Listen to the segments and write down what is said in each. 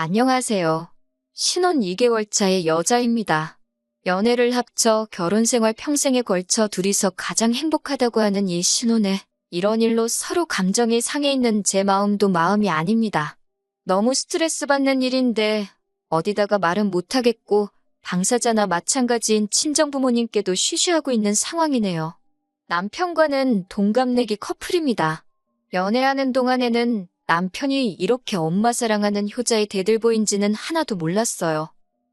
안녕하세요. 신혼 2개월 차의 여자입니다. 연애를 합쳐 결혼 생활 평생에 걸쳐 둘이서 가장 행복하다고 하는 이 신혼에 이런 일로 서로 감정이 상해 있는 제 마음도 마음이 아닙니다. 너무 스트레스 받는 일인데 어디다가 말은 못하겠고 당사자나 마찬가지인 친정부모님께도 쉬쉬하고 있는 상황이네요. 남편과는 동갑내기 커플입니다. 연애하는 동안에는 남편이 이렇게 엄마 사랑하는 효자의 대들보인지는 하나도 몰랐어요.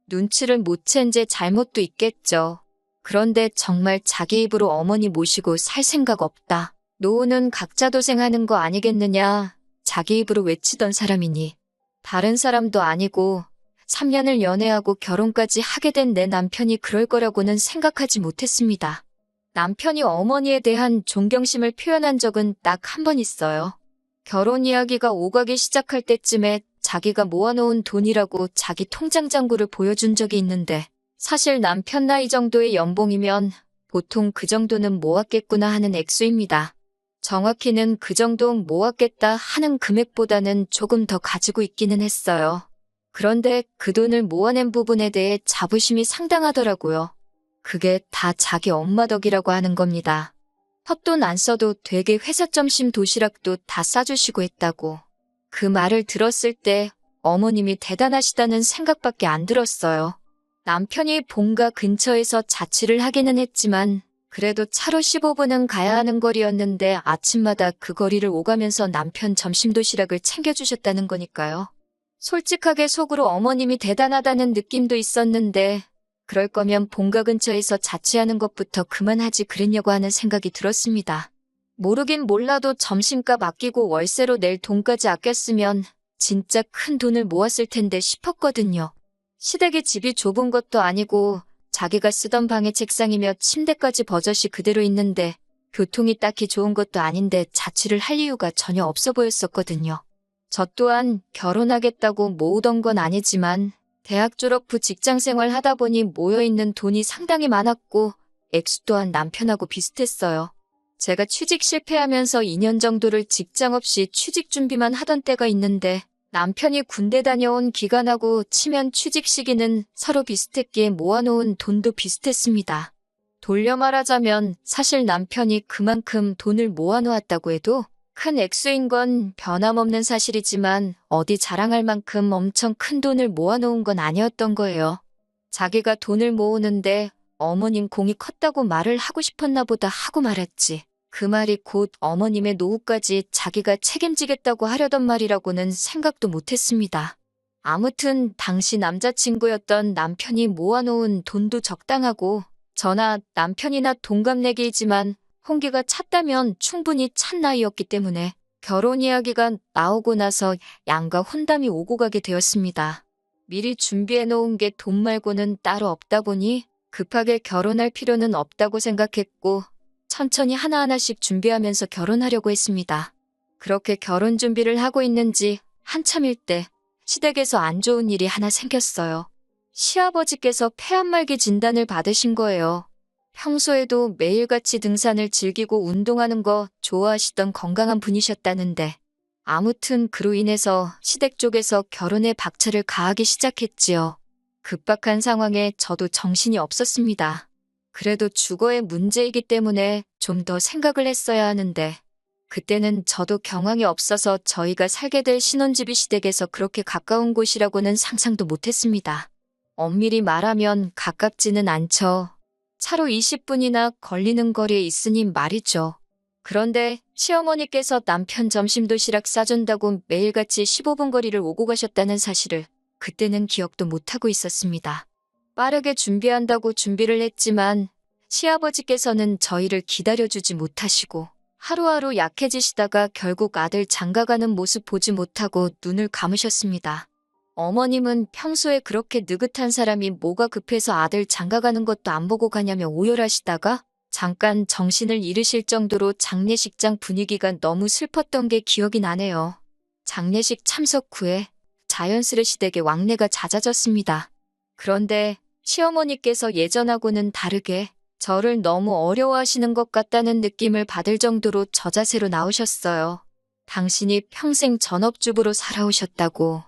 눈치를 못 챈 제 잘못도 있겠죠. 그런데 정말 자기 입으로 어머니 모시고 살 생각 없다. 노후는 각자 도생하는 거 아니겠느냐. 자기 입으로 외치던 사람이니. 다른 사람도 아니고 3년을 연애하고 결혼까지 하게 된 내 남편이 그럴 거라고는 생각하지 못했습니다. 남편이 어머니에 대한 존경심을 표현한 적은 딱 한 번 있어요. 결혼 이야기가 오가기 시작할 때쯤에 자기가 모아놓은 돈이라고 자기 통장 잔고를 보여준 적이 있는데 사실 남편 나이 정도의 연봉이면 보통 그 정도는 모았겠구나 하는 액수입니다. 정확히는 그 정도 모았겠다 하는 금액보다는 조금 더 가지고 있기는 했어요. 그런데 그 돈을 모아낸 부분에 대해 자부심이 상당하더라고요. 그게 다 자기 엄마 덕이라고 하는 겁니다. 헛돈 안 써도 되게 회사 점심 도시락도 다 싸주시고 했다고. 그 말을 들었을 때 어머님이 대단하시다는 생각밖에 안 들었어요. 남편이 본가 근처에서 자취를 하기는 했지만 그래도 차로 15분은 가야 하는 거리였는데 아침마다 그 거리를 오가면서 남편 점심 도시락을 챙겨주셨다는 거니까요. 솔직하게 속으로 어머님이 대단하다는 느낌도 있었는데 그럴 거면 본가 근처에서 자취하는 것부터 그만하지 그랬냐고 하는 생각이 들었습니다. 모르긴 몰라도 점심값 아끼고 월세로 낼 돈까지 아꼈으면 진짜 큰 돈을 모았을 텐데 싶었거든요. 시댁에 집이 좁은 것도 아니고 자기가 쓰던 방의 책상이며 침대까지 버젓이 그대로 있는데 교통이 딱히 좋은 것도 아닌데 자취를 할 이유가 전혀 없어 보였었거든요. 저 또한 결혼하겠다고 모으던 건 아니지만 대학 졸업 후 직장 생활 하다 보니 모여있는 돈이 상당히 많았고 액수 또한 남편하고 비슷했어요. 제가 취직 실패하면서 2년 정도를 직장 없이 취직 준비만 하던 때가 있는데 남편이 군대 다녀온 기간하고 치면 취직 시기는 서로 비슷했기에 모아놓은 돈도 비슷했습니다. 돌려 말하자면 사실 남편이 그만큼 돈을 모아놓았다고 해도 큰 액수인 건 변함없는 사실이지만 어디 자랑할 만큼 엄청 큰 돈을 모아놓은 건 아니었던 거예요. 자기가 돈을 모으는데 어머님 공이 컸다고 말을 하고 싶었나 보다 하고 말았지. 그 말이 곧 어머님의 노후까지 자기가 책임지겠다고 하려던 말이라고는 생각도 못했습니다. 아무튼 당시 남자친구였던 남편이 모아놓은 돈도 적당하고 저나 남편이나 동갑내기이지만 홍기가 찼다면 충분히 찬 나이였기 때문에 결혼 이야기가 나오고 나서 양가 혼담이 오고 가게 되었습니다. 미리 준비해 놓은 게 돈 말고는 따로 없다 보니 급하게 결혼할 필요는 없다고 생각했고 천천히 하나하나씩 준비하면서 결혼하려고 했습니다. 그렇게 결혼 준비를 하고 있는지 한참일 때 시댁에서 안 좋은 일이 하나 생겼어요. 시아버지께서 폐암말기 진단을 받으신 거예요. 평소에도 매일같이 등산을 즐기고 운동하는 거 좋아하시던 건강한 분이셨다는데 아무튼 그로 인해서 시댁 쪽에서 결혼에 박차를 가하기 시작했지요. 급박한 상황에 저도 정신이 없었습니다. 그래도 주거의 문제이기 때문에 좀 더 생각을 했어야 하는데 그때는 저도 경황이 없어서 저희가 살게 될 신혼집이 시댁에서 그렇게 가까운 곳이라고는 상상도 못했습니다. 엄밀히 말하면 가깝지는 않죠. 차로 20분이나 걸리는 거리에 있으니 말이죠. 그런데 시어머니께서 남편 점심 도시락 싸준다고 매일같이 15분 거리를 오고 가셨다는 사실을 그때는 기억도 못하고 있었습니다. 빠르게 준비한다고 준비를 했지만 시아버지께서는 저희를 기다려주지 못하시고 하루하루 약해지시다가 결국 아들 장가가는 모습 보지 못하고 눈을 감으셨습니다. 어머님은 평소에 그렇게 느긋한 사람이 뭐가 급해서 아들 장가가는 것도 안 보고 가냐며 오열하시다가 잠깐 정신을 잃으실 정도로 장례식장 분위기가 너무 슬펐던 게 기억이 나네요. 장례식 참석 후에 자연스레 시댁에 왕래가 잦아졌습니다. 그런데 시어머니께서 예전하고는 다르게 저를 너무 어려워하시는 것 같다는 느낌을 받을 정도로 저자세로 나오셨어요. 당신이 평생 전업주부로 살아오셨다고.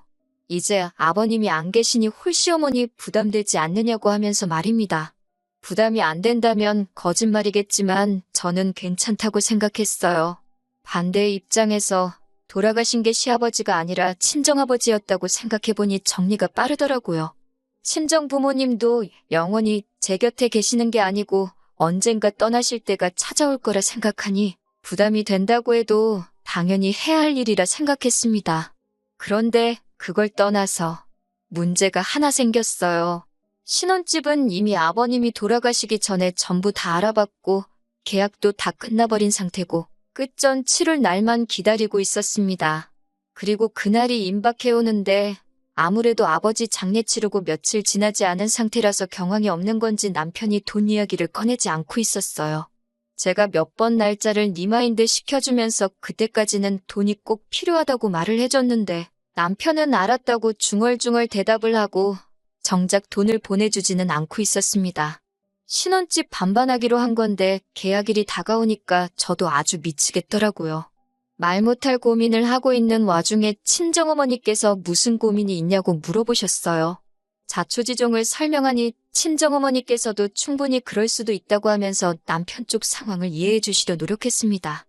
이제 아버님이 안 계시니 홀시어머니 부담되지 않느냐고 하면서 말입니다. 부담이 안 된다면 거짓말이겠지만 저는 괜찮다고 생각했어요. 반대의 입장에서 돌아가신 게 시아버지가 아니라 친정아버지였다고 생각해보니 정리가 빠르더라고요. 친정부모님도 영원히 제 곁에 계시는 게 아니고 언젠가 떠나실 때가 찾아올 거라 생각하니 부담이 된다고 해도 당연히 해야 할 일이라 생각했습니다. 그런데 그걸 떠나서 문제가 하나 생겼어요. 신혼집은 이미 아버님이 돌아가시기 전에 전부 다 알아봤고 계약도 다 끝나버린 상태고 끝전 치를 날만 기다리고 있었습니다. 그리고 그날이 임박해오는데 아무래도 아버지 장례 치르고 며칠 지나지 않은 상태라서 경황이 없는 건지 남편이 돈 이야기를 꺼내지 않고 있었어요. 제가 몇 번 날짜를 리마인드 시켜주면서 그때까지는 돈이 꼭 필요하다고 말을 해줬는데 남편은 알았다고 중얼중얼 대답을 하고 정작 돈을 보내주지는 않고 있었습니다. 신혼집 반반하기로 한 건데 계약일이 다가오니까 저도 아주 미치겠더라고요. 말 못할 고민을 하고 있는 와중에 친정어머니께서 무슨 고민이 있냐고 물어보셨어요. 자초지종을 설명하니 친정어머니께서도 충분히 그럴 수도 있다고 하면서 남편 쪽 상황을 이해해 주시려 노력했습니다.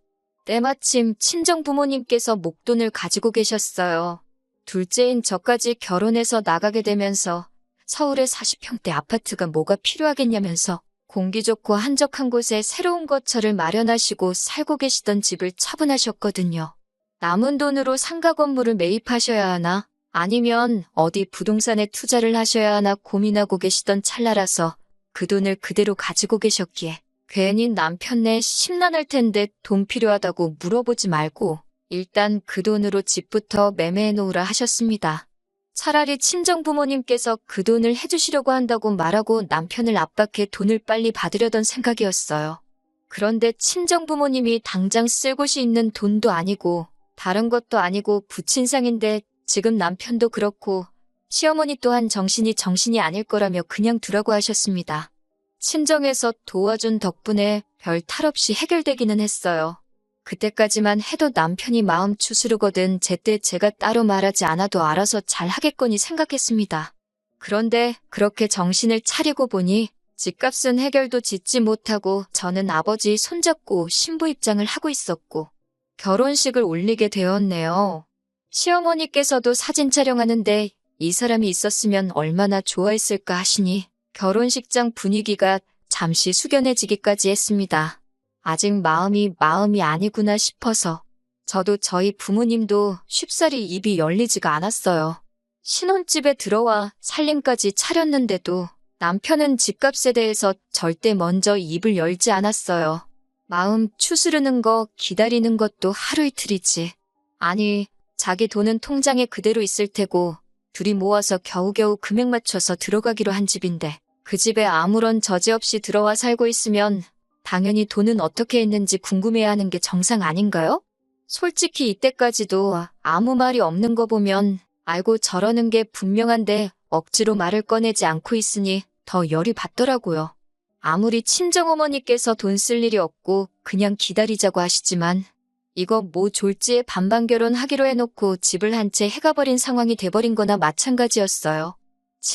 때마침 친정부모님께서 목돈을 가지고 계셨어요. 둘째인 저까지 결혼해서 나가게 되면서 서울에 40평대 아파트가 뭐가 필요하겠냐면서 공기 좋고 한적한 곳에 새로운 거처를 마련하시고 살고 계시던 집을 처분하셨거든요. 남은 돈으로 상가 건물을 매입하셔야 하나 아니면 어디 부동산에 투자를 하셔야 하나 고민하고 계시던 찰나라서 그 돈을 그대로 가지고 계셨기에 괜히 남편네 심란할 텐데 돈 필요하다고 물어보지 말고 일단 그 돈으로 집부터 매매해 놓으라 하셨습니다. 차라리 친정부모님께서 그 돈을 해주시려고 한다고 말하고 남편을 압박해 돈을 빨리 받으려던 생각이었어요. 그런데 친정부모님이 당장 쓸 곳이 있는 돈도 아니고 다른 것도 아니고 부친상인데 지금 남편도 그렇고 시어머니 또한 정신이 아닐 거라며 그냥 두라고 하셨습니다. 친정에서 도와준 덕분에 별 탈 없이 해결되기는 했어요. 그때까지만 해도 남편이 마음 추스르거든 제때 제가 따로 말하지 않아도 알아서 잘 하겠거니 생각했습니다. 그런데 그렇게 정신을 차리고 보니 집값은 해결도 짓지 못하고 저는 아버지 손잡고 신부 입장을 하고 있었고 결혼식을 올리게 되었네요. 시어머니께서도 사진 촬영하는데 이 사람이 있었으면 얼마나 좋아했을까 하시니 결혼식장 분위기가 잠시 숙연해지기까지 했습니다. 아직 마음이 아니구나 싶어서 저도 저희 부모님도 쉽사리 입이 열리지가 않았어요. 신혼집에 들어와 살림까지 차렸는데도 남편은 집값에 대해서 절대 먼저 입을 열지 않았어요. 마음 추스르는 거 기다리는 것도 하루 이틀이지. 아니, 자기 돈은 통장에 그대로 있을 테고 둘이 모아서 겨우겨우 금액 맞춰서 들어가기로 한 집인데 그 집에 아무런 저지 없이 들어와 살고 있으면 당연히 돈은 어떻게 했는지 궁금해야 하는 게 정상 아닌가요? 솔직히 이때까지도 아무 말이 없는 거 보면 알고 저러는 게 분명한데 억지로 말을 꺼내지 않고 있으니 더 열이 받더라고요. 아무리 친정어머니께서 돈 쓸 일이 없고 그냥 기다리자고 하시지만 이거 뭐 졸지에 반반 결혼하기로 해놓고 집을 한 채 해가버린 상황이 돼버린 거나 마찬가지였어요.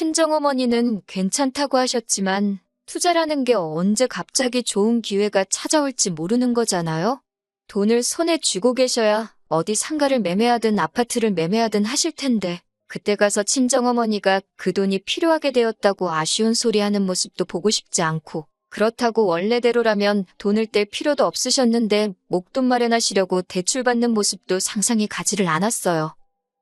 친정어머니는 괜찮다고 하셨지만 투자라는 게 언제 갑자기 좋은 기회가 찾아올지 모르는 거잖아요. 돈을 손에 쥐고 계셔야 어디 상가를 매매하든 아파트를 매매하든 하실 텐데 그때 가서 친정어머니가 그 돈이 필요하게 되었다고 아쉬운 소리 하는 모습도 보고 싶지 않고 그렇다고 원래대로라면 돈을 뗄 필요도 없으셨는데 목돈 마련하시려고 대출받는 모습도 상상이 가지를 않았어요.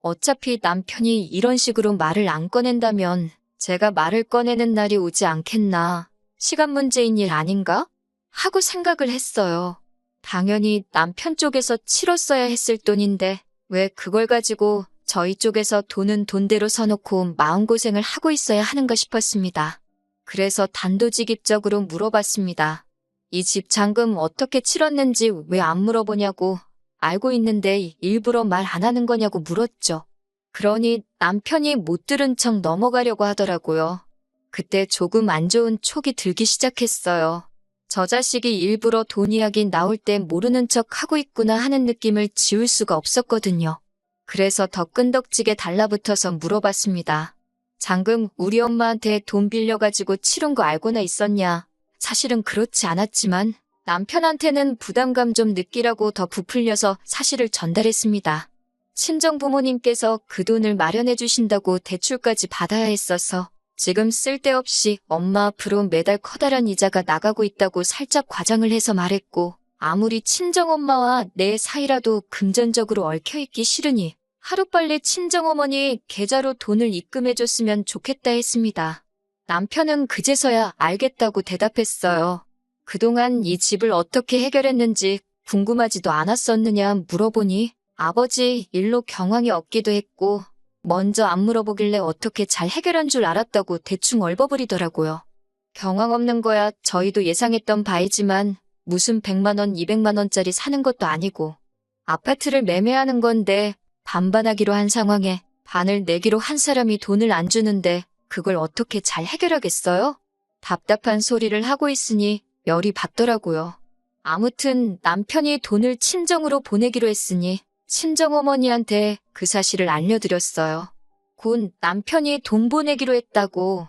어차피 남편이 이런 식으로 말을 안 꺼낸다면 제가 말을 꺼내는 날이 오지 않겠나. 시간 문제인 일 아닌가? 하고 생각을 했어요. 당연히 남편 쪽에서 치렀어야 했을 돈인데 왜 그걸 가지고 저희 쪽에서 돈은 돈대로 서놓고 마음고생을 하고 있어야 하는가 싶었습니다. 그래서 단도직입적으로 물어봤습니다. 이 집 잔금 어떻게 치렀는지 왜 안 물어보냐고 알고 있는데 일부러 말 안 하는 거냐고 물었죠. 그러니 남편이 못 들은 척 넘어가려고 하더라고요. 그때 조금 안 좋은 촉이 들기 시작했어요. 저 자식이 일부러 돈 이야기 나올 때 모르는 척 하고 있구나 하는 느낌을 지울 수가 없었거든요. 그래서 더 끈덕지게 달라붙어서 물어봤습니다. 장금 우리 엄마한테 돈 빌려가지고 치른 거 알고나 있었냐? 사실은 그렇지 않았지만 남편한테는 부담감 좀 느끼라고 더 부풀려서 사실을 전달했습니다. 친정 부모님께서 그 돈을 마련해 주신다고 대출까지 받아야 했어서 지금 쓸데없이 엄마 앞으로 매달 커다란 이자가 나가고 있다고 살짝 과장을 해서 말했고, 아무리 친정엄마와 내 사이라도 금전적으로 얽혀있기 싫으니 하루빨리 친정어머니 계좌로 돈을 입금해줬으면 좋겠다 했습니다. 남편은 그제서야 알겠다고 대답했어요. 그동안 이 집을 어떻게 해결했는지 궁금하지도 않았었느냐 물어보니 아버지 일로 경황이 없기도 했고 먼저 안 물어보길래 어떻게 잘 해결한 줄 알았다고 대충 얼버무리더라고요. 경황 없는 거야 저희도 예상했던 바이지만 무슨 100만 원, 200만 원짜리 사는 것도 아니고 아파트를 매매하는 건데 반반하기로 한 상황에 반을 내기로 한 사람이 돈을 안 주는데 그걸 어떻게 잘 해결하겠어요? 답답한 소리를 하고 있으니 열이 받더라고요. 아무튼 남편이 돈을 친정으로 보내기로 했으니 친정어머니한테 그 사실을 알려드렸어요. 곧 남편이 돈 보내기로 했다고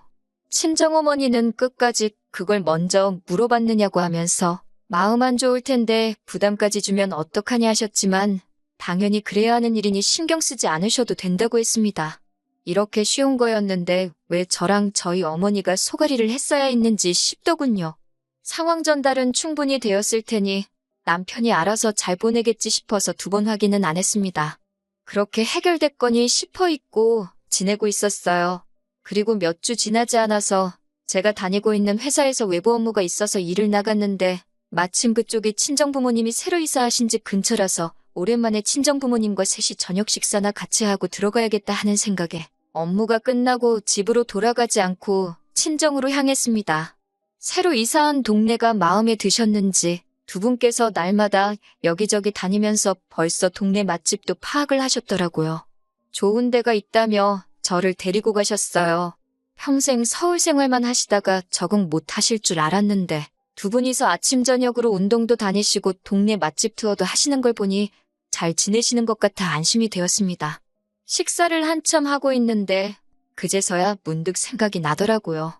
친정어머니는 끝까지 그걸 먼저 물어봤느냐고 하면서 마음 안 좋을 텐데 부담까지 주면 어떡하냐 하셨지만 당연히 그래야 하는 일이니 신경 쓰지 않으셔도 된다고 했습니다. 이렇게 쉬운 거였는데 왜 저랑 저희 어머니가 소가리를 했어야 했는지 싶더군요. 상황 전달은 충분히 되었을 테니 남편이 알아서 잘 보내겠지 싶어서 2번 확인은 안 했습니다. 그렇게 해결됐거니 싶어 있고 지내고 있었어요. 그리고 몇 주 지나지 않아서 제가 다니고 있는 회사에서 외부 업무가 있어서 일을 나갔는데 마침 그쪽이 친정부모님이 새로 이사하신 집 근처라서 오랜만에 친정부모님과 셋이 저녁 식사나 같이 하고 들어가야겠다 하는 생각에 업무가 끝나고 집으로 돌아가지 않고 친정으로 향했습니다. 새로 이사한 동네가 마음에 드셨는지 2분께서 날마다 여기저기 다니면서 벌써 동네 맛집도 파악을 하셨더라고요. 좋은 데가 있다며 저를 데리고 가셨어요. 평생 서울 생활만 하시다가 적응 못 하실 줄 알았는데 2분이서 아침 저녁으로 운동도 다니시고 동네 맛집 투어도 하시는 걸 보니 잘 지내시는 것 같아 안심이 되었습니다. 식사를 한참 하고 있는데 그제서야 문득 생각이 나더라고요.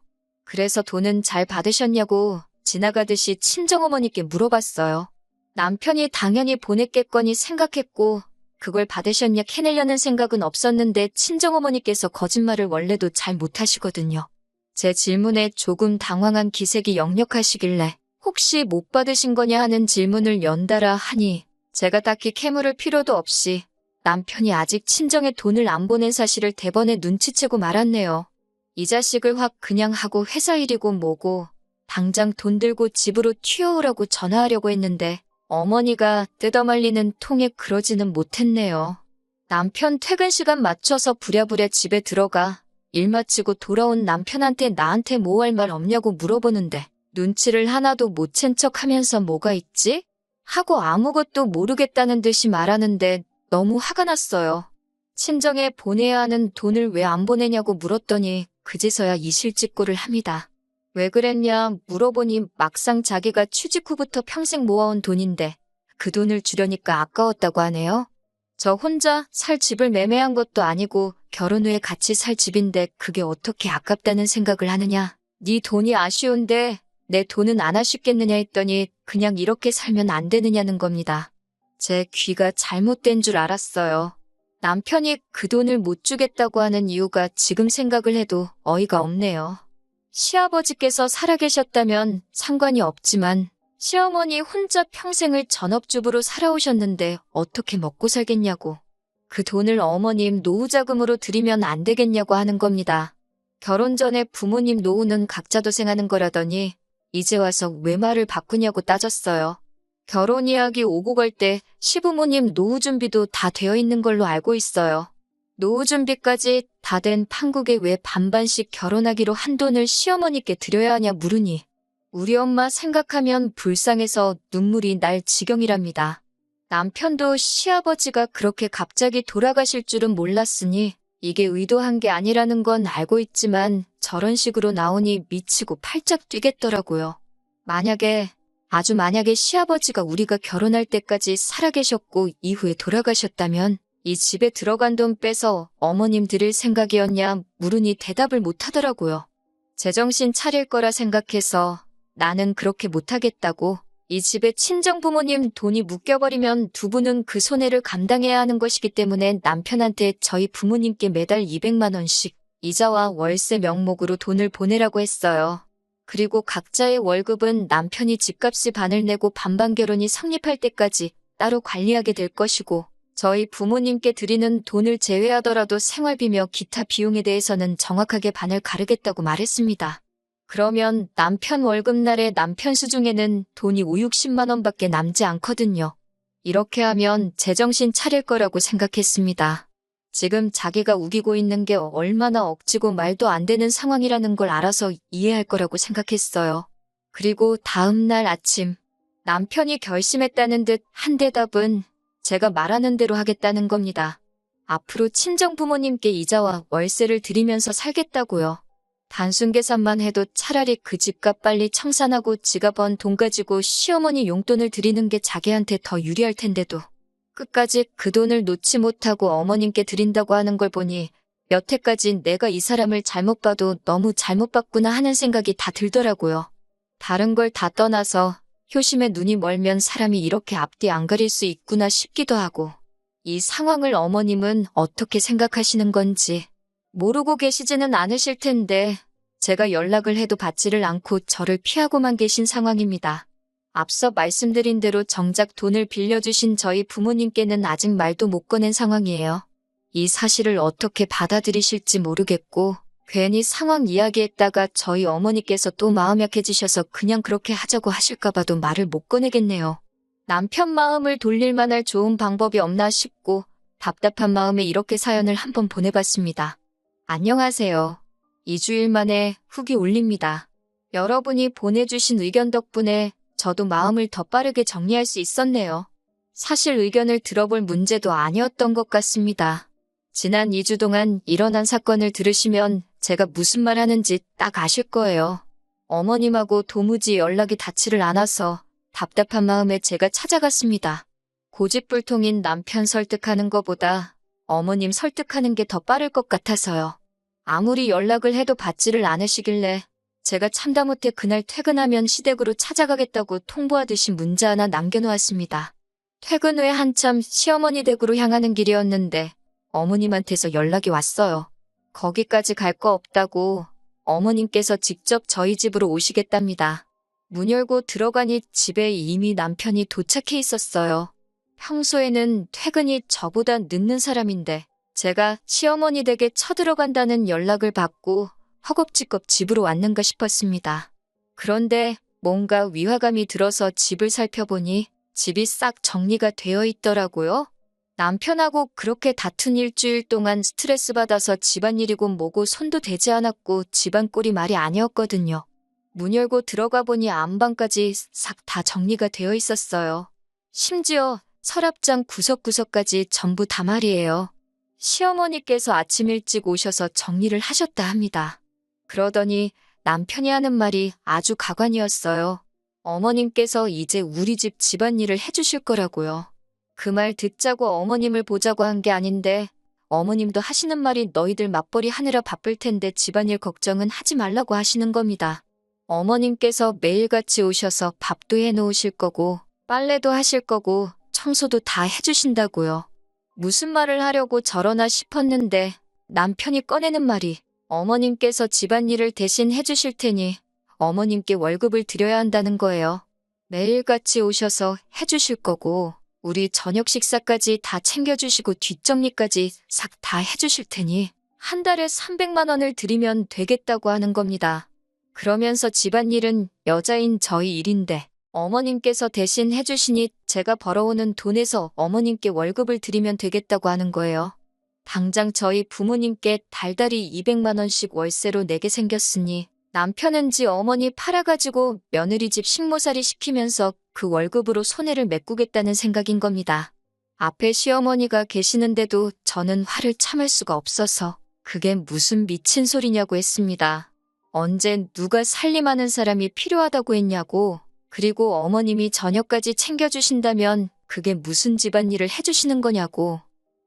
그래서 돈은 잘 받으셨냐고 지나가듯이 친정어머니께 물어봤어요. 남편이 당연히 보냈겠거니 생각했고 그걸 받으셨냐 캐내려는 생각은 없었는데 친정어머니께서 거짓말을 원래도 잘 못하시거든요. 제 질문에 조금 당황한 기색이 역력하시길래 혹시 못 받으신 거냐 하는 질문을 연달아 하니 제가 딱히 캐물을 필요도 없이 남편이 아직 친정에 돈을 안 보낸 사실을 대번에 눈치채고 말았네요. 이 자식을 확 그냥 하고 회사 일이고 뭐고 당장 돈 들고 집으로 튀어오라고 전화하려고 했는데 어머니가 뜯어말리는 통에 그러지는 못했네요. 남편 퇴근 시간 맞춰서 부랴부랴 집에 들어가 일 마치고 돌아온 남편한테 나한테 뭐 할 말 없냐고 물어보는데 눈치를 하나도 못 챈 척 하면서 뭐가 있지? 하고 아무것도 모르겠다는 듯이 말하는데 너무 화가 났어요. 친정에 보내야 하는 돈을 왜 안 보내냐고 물었더니 그제서야 이실직고를 합니다. 왜 그랬냐 물어보니 막상 자기가 취직 후부터 평생 모아온 돈인데 그 돈을 주려니까 아까웠다고 하네요. 저 혼자 살 집을 매매한 것도 아니고 결혼 후에 같이 살 집인데 그게 어떻게 아깝다는 생각을 하느냐. 네 돈이 아쉬운데 내 돈은 안 아쉽겠느냐 했더니 그냥 이렇게 살면 안 되느냐는 겁니다. 제 귀가 잘못된 줄 알았어요. 남편이 그 돈을 못 주겠다고 하는 이유가 지금 생각을 해도 어이가 없네요. 시아버지께서 살아계셨다면 상관이 없지만 시어머니 혼자 평생을 전업주부로 살아오셨는데 어떻게 먹고 살겠냐고. 그 돈을 어머님 노후자금으로 드리면 안 되겠냐고 하는 겁니다. 결혼 전에 부모님 노후는 각자 도생하는 거라더니 이제 와서 왜 말을 바꾸냐고 따졌어요. 결혼 이야기 오고 갈 때 시부모님 노후 준비도 다 되어 있는 걸로 알고 있어요. 노후 준비까지 다 된 판국에 왜 반반씩 결혼하기로 한 돈을 시어머니께 드려야 하냐 물으니 우리 엄마 생각하면 불쌍해서 눈물이 날 지경이랍니다. 남편도 시아버지가 그렇게 갑자기 돌아가실 줄은 몰랐으니 이게 의도한 게 아니라는 건 알고 있지만 저런 식으로 나오니 미치고 팔짝 뛰겠더라고요. 아주 만약에 시아버지가 우리가 결혼할 때까지 살아계셨고 이후에 돌아가셨다면 이 집에 들어간 돈 빼서 어머님 드릴 생각이었냐 물으니 대답을 못하더라고요. 제정신 차릴 거라 생각해서 나는 그렇게 못하겠다고. 이 집에 친정 부모님 돈이 묶여버리면 두 분은 그 손해를 감당해야 하는 것이기 때문에 남편한테 저희 부모님께 매달 200만 원씩 이자와 월세 명목으로 돈을 보내라고 했어요. 그리고 각자의 월급은 남편이 집값이 반을 내고 반반 결혼이 성립할 때까지 따로 관리하게 될 것이고 저희 부모님께 드리는 돈을 제외하더라도 생활비며 기타 비용에 대해서는 정확하게 반을 가르겠다고 말했습니다. 그러면 남편 월급날에 남편 수중에는 돈이 5, 60만 원밖에 남지 않거든요. 이렇게 하면 제정신 차릴 거라고 생각했습니다. 지금 자기가 우기고 있는 게 얼마나 억지고 말도 안 되는 상황이라는 걸 알아서 이해할 거라고 생각했어요. 그리고 다음 날 아침 남편이 결심했다는 듯 한 대답은 제가 말하는 대로 하겠다는 겁니다. 앞으로 친정 부모님께 이자와 월세를 드리면서 살겠다고요. 단순 계산만 해도 차라리 그 집값 빨리 청산하고 지가 번 돈 가지고 시어머니 용돈을 드리는 게 자기한테 더 유리할 텐데도 끝까지 그 돈을 놓지 못하고 어머님께 드린다고 하는 걸 보니 여태까지 내가 이 사람을 잘못 봐도 너무 잘못 봤구나 하는 생각이 다 들더라고요. 다른 걸 다 떠나서 효심에 눈이 멀면 사람이 이렇게 앞뒤 안 가릴 수 있구나 싶기도 하고 이 상황을 어머님은 어떻게 생각하시는 건지 모르고 계시지는 않으실 텐데 제가 연락을 해도 받지를 않고 저를 피하고만 계신 상황입니다. 앞서 말씀드린 대로 정작 돈을 빌려주신 저희 부모님께는 아직 말도 못 꺼낸 상황이에요. 이 사실을 어떻게 받아들이실지 모르겠고 괜히 상황 이야기했다가 저희 어머니께서 또 마음 약해지셔서 그냥 그렇게 하자고 하실까 봐도 말을 못 꺼내겠네요. 남편 마음을 돌릴 만할 좋은 방법이 없나 싶고 답답한 마음에 이렇게 사연을 한번 보내봤습니다. 안녕하세요. 2주일 만에 후기 올립니다. 여러분이 보내주신 의견 덕분에 저도 마음을 더 빠르게 정리할 수 있었네요. 사실 의견을 들어볼 문제도 아니었던 것 같습니다. 지난 2주 동안 일어난 사건을 들으시면 제가 무슨 말 하는지 딱 아실 거예요. 어머님하고 도무지 연락이 닿지를 않아서 답답한 마음에 제가 찾아갔습니다. 고집불통인 남편 설득하는 것보다 어머님 설득하는 게 더 빠를 것 같아서요. 아무리 연락을 해도 받지를 않으시길래 제가 참다 못해 그날 퇴근하면 시댁으로 찾아가겠다고 통보하듯이 문자 하나 남겨놓았습니다. 퇴근 후에 한참 시어머니 댁으로 향하는 길이었는데 어머님한테서 연락이 왔어요. 거기까지 갈 거 없다고 어머님께서 직접 저희 집으로 오시겠답니다. 문 열고 들어가니 집에 이미 남편이 도착해 있었어요. 평소에는 퇴근이 저보다 늦는 사람인데 제가 시어머니 댁에 쳐들어간다는 연락을 받고 허겁지겁 집으로 왔는가 싶었습니다. 그런데 뭔가 위화감이 들어서 집을 살펴보니 집이 싹 정리가 되어 있더라고요. 남편하고 그렇게 다툰 일주일 동안 스트레스 받아서 집안일이고 뭐고 손도 대지 않았고 집안 꼴이 말이 아니었거든요. 문 열고 들어가 보니 안방까지 싹 다 정리가 되어 있었어요. 심지어 서랍장 구석구석까지 전부 다 말이에요. 시어머니께서 아침 일찍 오셔서 정리를 하셨다 합니다. 그러더니 남편이 하는 말이 아주 가관이었어요. 어머님께서 이제 우리 집 집안일을 해주실 거라고요. 그 말 듣자고 어머님을 보자고 한 게 아닌데 어머님도 하시는 말이 너희들 맞벌이 하느라 바쁠 텐데 집안일 걱정은 하지 말라고 하시는 겁니다. 어머님께서 매일같이 오셔서 밥도 해놓으실 거고 빨래도 하실 거고 청소도 다 해주신다고요. 무슨 말을 하려고 저러나 싶었는데 남편이 꺼내는 말이 어머님께서 집안일을 대신 해주실 테니 어머님께 월급을 드려야 한다는 거예요. 매일같이 오셔서 해주실 거고 우리 저녁 식사까지 다 챙겨주시고 뒷정리까지 싹 다 해주실 테니 한 달에 300만 원을 드리면 되겠다고 하는 겁니다. 그러면서 집안일은 여자인 저희 일인데 어머님께서 대신 해주시니 제가 벌어오는 돈에서 어머님께 월급을 드리면 되겠다고 하는 거예요. 당장 저희 부모님께 달달이 200만 원씩 월세로 내게 생겼으니 남편은 지 어머니 팔아가지고 며느리 집 식모살이 시키면서 그 월급으로 손해를 메꾸겠다는 생각인 겁니다. 앞에 시어머니가 계시는데도 저는 화를 참을 수가 없어서 그게 무슨 미친 소리냐고 했습니다. 언제 누가 살림하는 사람이 필요하다고 했냐고. 그리고 어머님이 저녁까지 챙겨주신다면 그게 무슨 집안일을 해주시는 거냐고.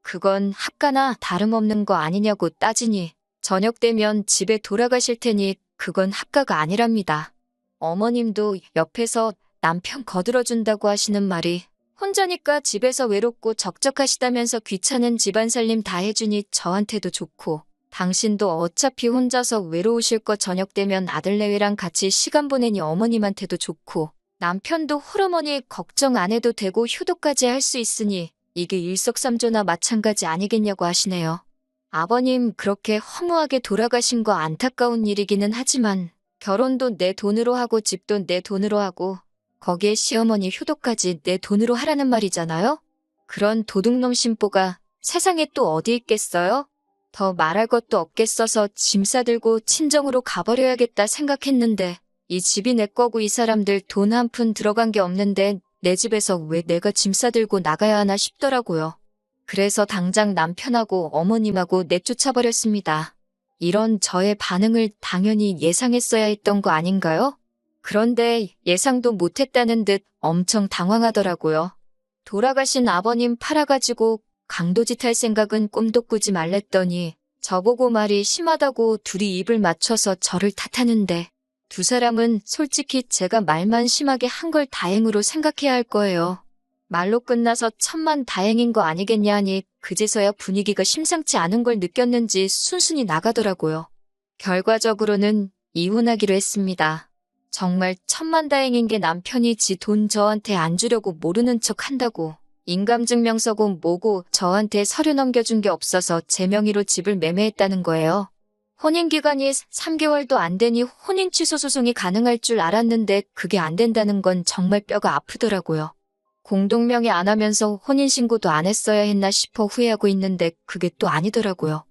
그건 합가나 다름없는 거 아니냐고 따지니 저녁 되면 집에 돌아가실 테니 그건 합가가 아니랍니다. 어머님도 옆에서 남편 거들어준다고 하시는 말이 혼자니까 집에서 외롭고 적적하시다면서 귀찮은 집안 살림 다 해주니 저한테도 좋고 당신도 어차피 혼자서 외로우실 거 저녁 되면 아들내외랑 같이 시간 보내니 어머님한테도 좋고 남편도 홀어머니 걱정 안 해도 되고 효도까지 할 수 있으니 이게 일석삼조나 마찬가지 아니겠냐고 하시네요. 아버님 그렇게 허무하게 돌아가신 거 안타까운 일이기는 하지만 결혼도 내 돈으로 하고 집도 내 돈으로 하고 거기에 시어머니 효도까지 내 돈으로 하라는 말이잖아요? 그런 도둑놈 심보가 세상에 또 어디 있겠어요? 더 말할 것도 없겠어서 짐 싸들고 친정으로 가버려야겠다 생각했는데 이 집이 내 거고 이 사람들 돈 한 푼 들어간 게 없는데 내 집에서 왜 내가 짐 싸들고 나가야 하나 싶더라고요. 그래서 당장 남편하고 어머님하고 내쫓아버렸습니다. 이런 저의 반응을 당연히 예상했어야 했던 거 아닌가요? 그런데 예상도 못했다는 듯 엄청 당황하더라고요. 돌아가신 아버님 팔아가지고 강도짓 할 생각은 꿈도 꾸지 말랬더니 저보고 말이 심하다고 둘이 입을 맞춰서 저를 탓하는데 두 사람은 솔직히 제가 말만 심하게 한 걸 다행으로 생각해야 할 거예요. 말로 끝나서 천만다행인 거 아니겠냐 하니 그제서야 분위기가 심상치 않은 걸 느꼈는지 순순히 나가더라고요. 결과적으로는 이혼하기로 했습니다. 정말 천만다행인 게 남편이 지 돈 저한테 안 주려고 모르는 척 한다고 인감증명서고 뭐고 저한테 서류 넘겨준 게 없어서 제 명의로 집을 매매했다는 거예요. 혼인기간이 3개월도 안 되니 혼인 취소 소송이 가능할 줄 알았는데 그게 안 된다는 건 정말 뼈가 아프더라고요. 공동명의 안 하면서 혼인신고도 안 했어야 했나 싶어 후회하고 있는데 그게 또 아니더라고요.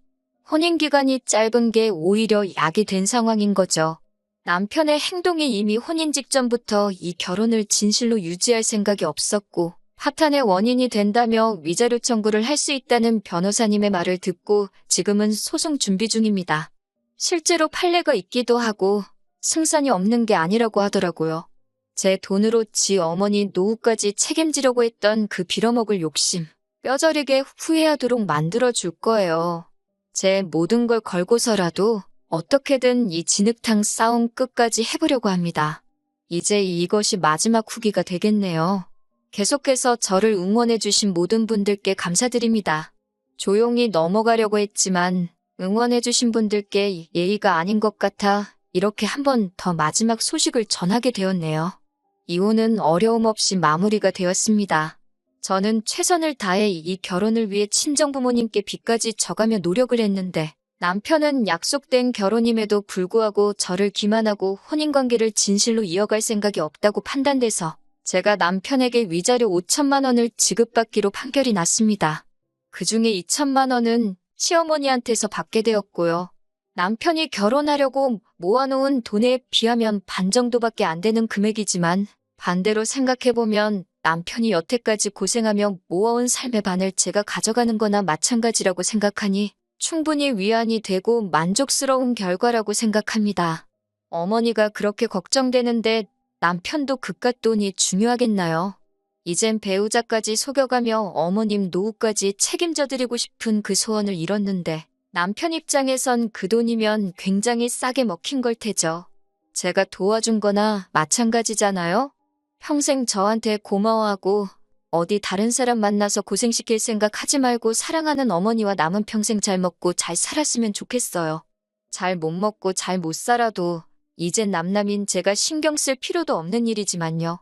혼인기간이 짧은 게 오히려 약이 된 상황인 거죠. 남편의 행동이 이미 혼인 직전부터 이 결혼을 진실로 유지할 생각이 없었고 파탄의 원인이 된다며 위자료 청구를 할 수 있다는 변호사님의 말을 듣고 지금은 소송 준비 중입니다. 실제로 판례가 있기도 하고 승산이 없는 게 아니라고 하더라고요. 제 돈으로 지 어머니 노후까지 책임지려고 했던 그 빌어먹을 욕심 뼈저리게 후회하도록 만들어줄 거예요. 제 모든 걸 걸고서라도 어떻게든 이 진흙탕 싸움 끝까지 해보려고 합니다. 이제 이것이 마지막 후기가 되겠네요. 계속해서 저를 응원해주신 모든 분들께 감사드립니다. 조용히 넘어가려고 했지만 응원해주신 분들께 예의가 아닌 것 같아 이렇게 한 번 더 마지막 소식을 전하게 되었네요. 이혼은 어려움 없이 마무리가 되었습니다. 저는 최선을 다해 이 결혼을 위해 친정부모님께 빚까지 져가며 노력을 했는데 남편은 약속된 결혼임에도 불구하고 저를 기만하고 혼인관계를 진실로 이어갈 생각이 없다고 판단돼서 제가 남편에게 위자료 5천만 원을 지급받기로 판결이 났습니다. 그중에 2천만 원은 시어머니한테서 받게 되었고요. 남편이 결혼하려고 모아놓은 돈에 비하면 반 정도밖에 안 되는 금액이지만 반대로 생각해보면 남편이 여태까지 고생하며 모아온 삶의 반을 제가 가져가는 거나 마찬가지라고 생각하니 충분히 위안이 되고 만족스러운 결과라고 생각합니다. 어머니가 그렇게 걱정되는데 남편도 그깟 돈이 중요하겠나요? 이젠 배우자까지 속여가며 어머님 노후까지 책임져드리고 싶은 그 소원을 이뤘는데 남편 입장에선 그 돈이면 굉장히 싸게 먹힌 걸 테죠. 제가 도와준 거나 마찬가지잖아요? 평생 저한테 고마워하고 어디 다른 사람 만나서 고생시킬 생각 하지 말고 사랑하는 어머니와 남은 평생 잘 먹고 잘 살았으면 좋겠어요. 잘 못 먹고 잘 못 살아도 이젠 남남인 제가 신경 쓸 필요도 없는 일이지만요.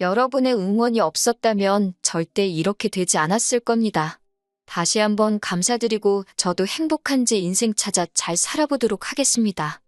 여러분의 응원이 없었다면 절대 이렇게 되지 않았을 겁니다. 다시 한번 감사드리고 저도 행복한 제 인생 찾아 잘 살아보도록 하겠습니다.